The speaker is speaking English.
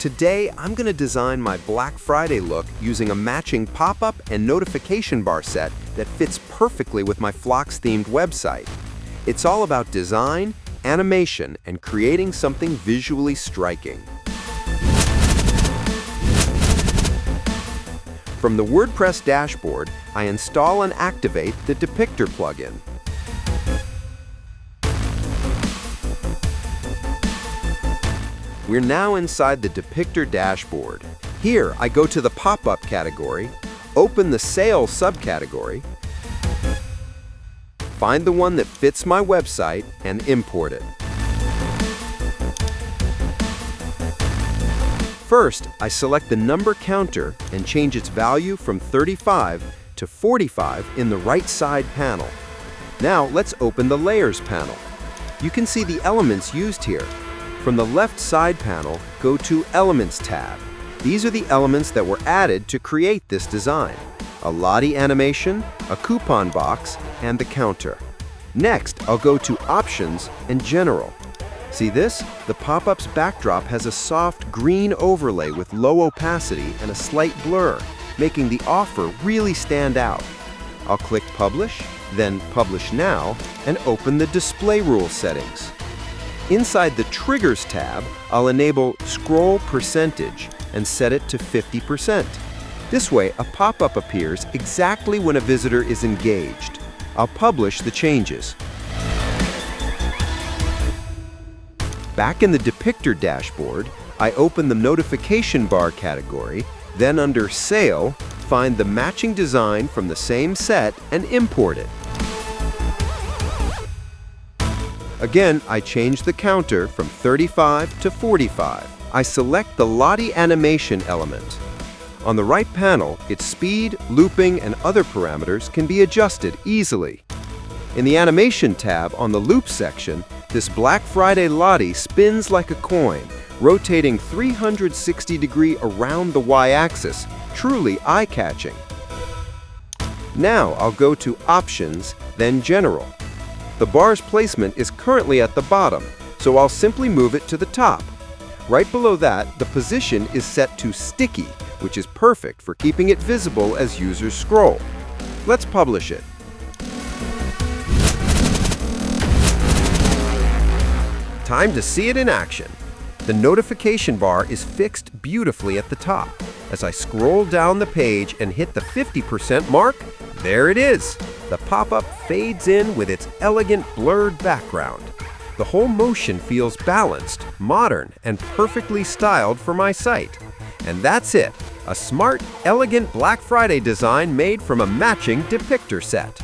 Today, I'm going to design my Black Friday look using a matching pop-up and notification bar set that fits perfectly with my Phlox-themed website. It's all about design, animation, and creating something visually striking. From the WordPress dashboard, I install and activate the Depicter plugin. We're now inside the Depicter dashboard. Here, I go to the pop-up category, open the sales subcategory, find the one that fits my website, and import it. First, I select the number counter and change its value from 35 to 45 in the right side panel. Now, let's open the Layers panel. You can see the elements used here. From the left side panel, go to Elements tab. These are the elements that were added to create this design: a Lottie animation, a coupon box, and the counter. Next, I'll go to Options and General. See this? The pop-up's backdrop has a soft green overlay with low opacity and a slight blur, making the offer really stand out. I'll click Publish, then Publish Now, and open the display rule settings. Inside the Triggers tab, I'll enable Scroll Percentage and set it to 50%. This way, a pop-up appears exactly when a visitor is engaged. I'll publish the changes. Back in the Depicter dashboard, I open the Notification Bar category, then under Sale, find the matching design from the same set and import it. Again, I change the counter from 35 to 45. I select the Lottie animation element. On the right panel, its speed, looping, and other parameters can be adjusted easily. In the Animation tab on the Loop section, this Black Friday Lottie spins like a coin, rotating 360 degrees around the Y-axis, truly eye-catching. Now I'll go to Options, then General. The bar's placement is currently at the bottom, so I'll simply move it to the top. Right below that, the position is set to Sticky, which is perfect for keeping it visible as users scroll. Let's publish it. Time to see it in action. The notification bar is fixed beautifully at the top. As I scroll down the page and hit the 50% mark, there it is. The pop-up fades in with its elegant blurred background. The whole motion feels balanced, modern, and perfectly styled for my site. And that's it, a smart, elegant Black Friday design made from a matching Depicter set.